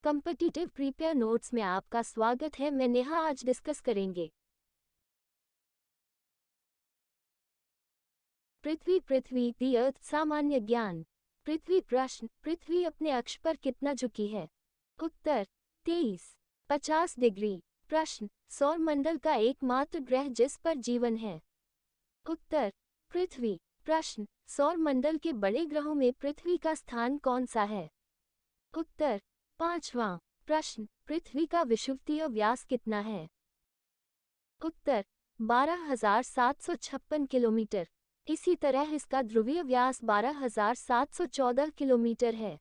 Competitive prepare notes में आपका स्वागत है। मैं नेहा आज डिस्कस करेंगे पृथ्वी दी अर्थ सामान्य ज्ञान। पृथ्वी प्रश्न, पृथ्वी अपने अक्ष पर कितना झुकी है? उत्तर 23.50 डिग्री। प्रश्न, सौर मंडल का एकमात्र ग्रह जिस पर जीवन है? उत्तर पृथ्वी। प्रश्न, सौर मंडल के बड़े ग्रहों में पृथ्वी का स्थान कौन सा है? उत्तर 5वां। प्रश्न, पृथ्वी का विषुवतीय व्यास कितना है? उत्तर 12,756 किलोमीटर। इसी तरह इसका ध्रुवीय व्यास 12,714 किलोमीटर है।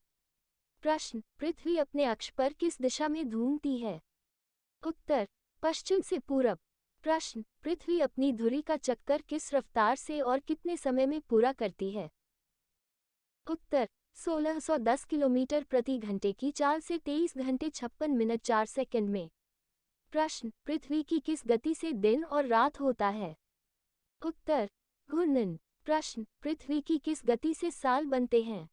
प्रश्न, पृथ्वी अपने अक्ष पर किस दिशा में घूमती है? उत्तर पश्चिम से पूरब। प्रश्न, पृथ्वी अपनी धुरी का चक्कर किस रफ्तार से और कितने समय में पूरा करती है? उत्तर 1610 किलोमीटर प्रति घंटे की चाल से 23 घंटे 56 मिनट 4 सेकंड में। प्रश्न, पृथ्वी की किस गति से दिन और रात होता है? उत्तर घूर्णन। प्रश्न, पृथ्वी की किस गति से साल बनते हैं?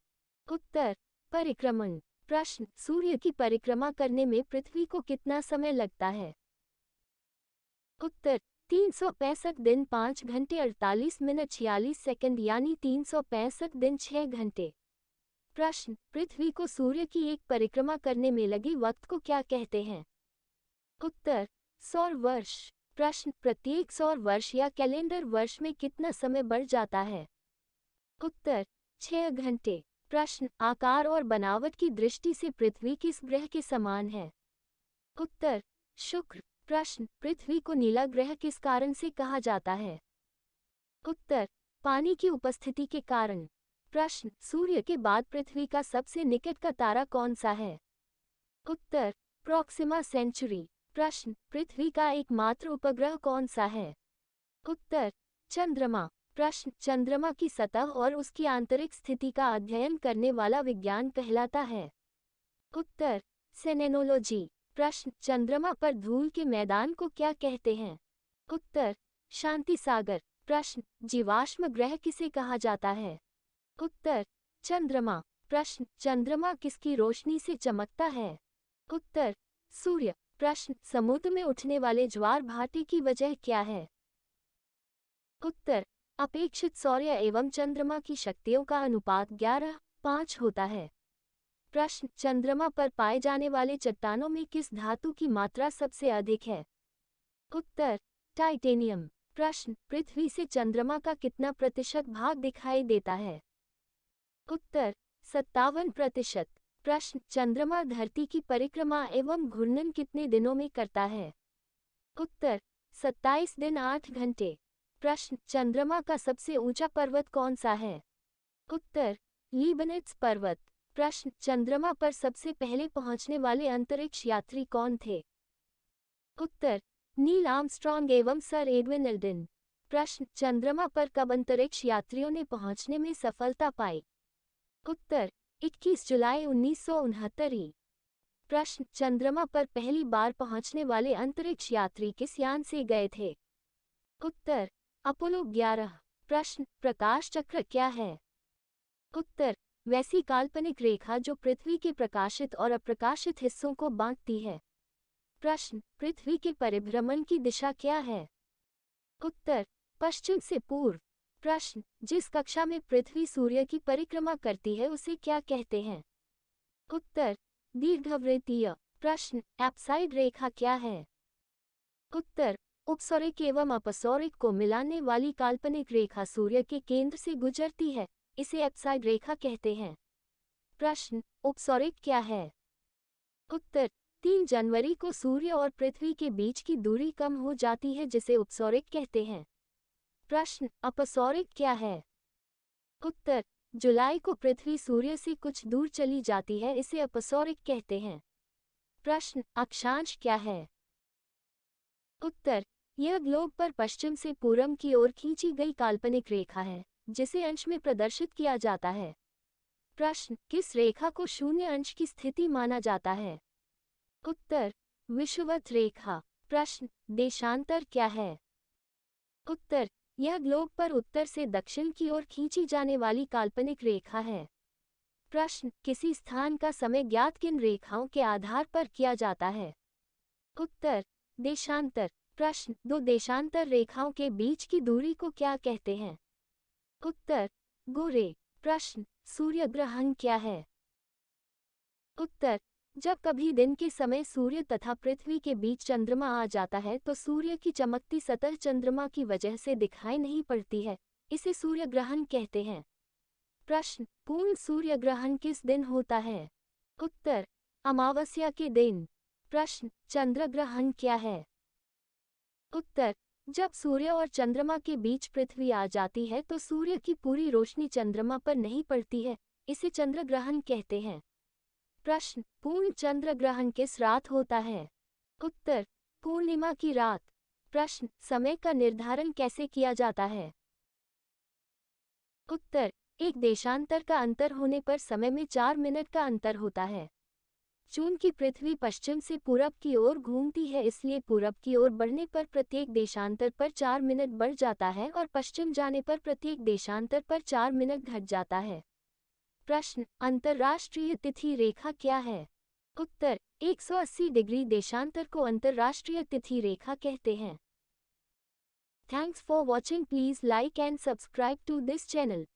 उत्तर परिक्रमण। प्रश्न, सूर्य की परिक्रमा करने में पृथ्वी को कितना समय लगता है? उत्तर 365 दिन 5 घंटे 48 मिनट 46 सेकंड यानी 365 दिन 6 घंटे। प्रश्न, पृथ्वी को सूर्य की एक परिक्रमा करने में लगे वक्त को क्या कहते हैं? उत्तर सौर वर्ष। प्रश्न, प्रत्येक सौर वर्ष या कैलेंडर वर्ष में कितना समय बढ़ जाता है? उत्तर 6 घंटे। प्रश्न, आकार और बनावट की दृष्टि से पृथ्वी किस ग्रह के समान है? उत्तर शुक्र। प्रश्न, पृथ्वी को नीला ग्रह किस कारण से कहा जाता है? उत्तर पानी की उपस्थिति के कारण। प्रश्न, सूर्य के बाद पृथ्वी का सबसे निकट का तारा कौन सा है? उत्तर प्रॉक्सिमा सेंचुरी। प्रश्न, पृथ्वी का एकमात्र उपग्रह कौन सा है? उत्तर चंद्रमा। प्रश्न, चंद्रमा की सतह और उसकी आंतरिक स्थिति का अध्ययन करने वाला विज्ञान कहलाता है? उत्तर सेलेनोलॉजी। प्रश्न, चंद्रमा पर धूल के मैदान को क्या कहते हैं? उत्तर शांति सागर। प्रश्न, जीवाश्म ग्रह किसे कहा जाता है? उत्तर चंद्रमा। प्रश्न, चंद्रमा किसकी रोशनी से चमकता है? उत्तर सूर्य। प्रश्न, समुद्र में उठने वाले ज्वार भाटे की वजह क्या है? उत्तर अपेक्षित सौर्य एवं चंद्रमा की शक्तियों का अनुपात 11:5 होता है। प्रश्न, चंद्रमा पर पाए जाने वाले चट्टानों में किस धातु की मात्रा सबसे अधिक है? उत्तर टाइटेनियम। प्रश्न, पृथ्वी से चंद्रमा का कितना प्रतिशत भाग दिखाई देता है? उत्तर 57%। प्रश्न, चंद्रमा धरती की परिक्रमा एवं घूर्णन कितने दिनों में करता है? उत्तर 27 दिन 8 घंटे। प्रश्न, चंद्रमा का सबसे ऊंचा पर्वत कौन सा है? उत्तर लीबनिट्ज पर्वत। प्रश्न, चंद्रमा पर सबसे पहले पहुंचने वाले अंतरिक्ष यात्री कौन थे? उत्तर नील आर्मस्ट्रॉन्ग एवं सर एडविन एल्ड्रिन। प्रश्न, चंद्रमा पर कब अंतरिक्ष यात्रियों ने पहुंचने में सफलता पाई? उत्तर 21 जुलाई 1969। प्रश्न, चंद्रमा पर पहली बार पहुंचने वाले अंतरिक्ष यात्री किस यान से गए थे? उत्तर अपोलो 11। प्रश्न, प्रकाश चक्र क्या है? उत्तर वैसी काल्पनिक रेखा जो पृथ्वी के प्रकाशित और अप्रकाशित हिस्सों को बांटती है। प्रश्न, पृथ्वी के परिभ्रमण की दिशा क्या है? उत्तर पश्चिम से पूर्व। प्रश्न, जिस कक्षा में पृथ्वी सूर्य की परिक्रमा करती है उसे क्या कहते हैं? उत्तर दीर्घवृत्तीय। प्रश्न, एप्साइड रेखा क्या है? उत्तर उपसौरिक एवं अपसौरिक को मिलाने वाली काल्पनिक रेखा सूर्य के केंद्र से गुजरती है, इसे एप्साइड रेखा कहते हैं। प्रश्न, उपसौरिक क्या है? उत्तर 3 जनवरी को सूर्य और पृथ्वी के बीच की दूरी कम हो जाती है जिसे उपसौरिक कहते हैं। प्रश्न, अपसौरिक क्या है? उत्तर जुलाई को पृथ्वी सूर्य से कुछ दूर चली जाती है, इसे अपसौरिक कहते हैं। प्रश्न, अक्षांश क्या है? उत्तर यह ग्लोब पर पश्चिम से पूरब की ओर खींची गई काल्पनिक रेखा है जिसे अंश में प्रदर्शित किया जाता है। प्रश्न, किस रेखा को शून्य अंश की स्थिति माना जाता है? उत्तर विषुवत रेखा। प्रश्न, देशांतर क्या है? उत्तर यह ग्लोब पर उत्तर से दक्षिण की ओर खींची जाने वाली काल्पनिक रेखा है। प्रश्न, किसी स्थान का समय ज्ञात किन रेखाओं के आधार पर किया जाता है? उत्तर, देशांतर। प्रश्न, दो देशांतर रेखाओं के बीच की दूरी को क्या कहते हैं? उत्तर, गोरे। प्रश्न, सूर्य ग्रहण क्या है? उत्तर, जब कभी दिन के समय सूर्य तथा पृथ्वी के बीच चंद्रमा आ जाता है तो सूर्य की चमकती सतह चंद्रमा की वजह से दिखाई नहीं पड़ती है, इसे सूर्य ग्रहण कहते हैं। प्रश्न, पूर्ण सूर्य ग्रहण किस दिन होता है? उत्तर, अमावस्या के दिन। प्रश्न, चंद्र ग्रहण क्या है? उत्तर, जब सूर्य और चंद्रमा के बीच पृथ्वी आ जाती है तो सूर्य की पूरी रोशनी चंद्रमा पर नहीं पड़ती है, इसे चंद्र ग्रहण कहते हैं। प्रश्न, पूर्ण चंद्र ग्रहण किस रात होता है? उत्तर, पूर्णिमा की रात। प्रश्न, समय का निर्धारण कैसे किया जाता है? उत्तर, एक देशांतर का अंतर होने पर समय में 4 मिनट का अंतर होता है। चूंकि पृथ्वी पश्चिम से पूरब की ओर घूमती है इसलिए पूरब की ओर बढ़ने पर प्रत्येक देशांतर पर 4 मिनट बढ़ जाता है और पश्चिम जाने पर प्रत्येक देशांतर पर 4 मिनट घट जाता है। प्रश्न, अंतर्राष्ट्रीय तिथि रेखा क्या है? उत्तर, 180 डिग्री देशांतर को अंतर्राष्ट्रीय तिथि रेखा कहते हैं। Thanks for watching. Please like and subscribe to this channel.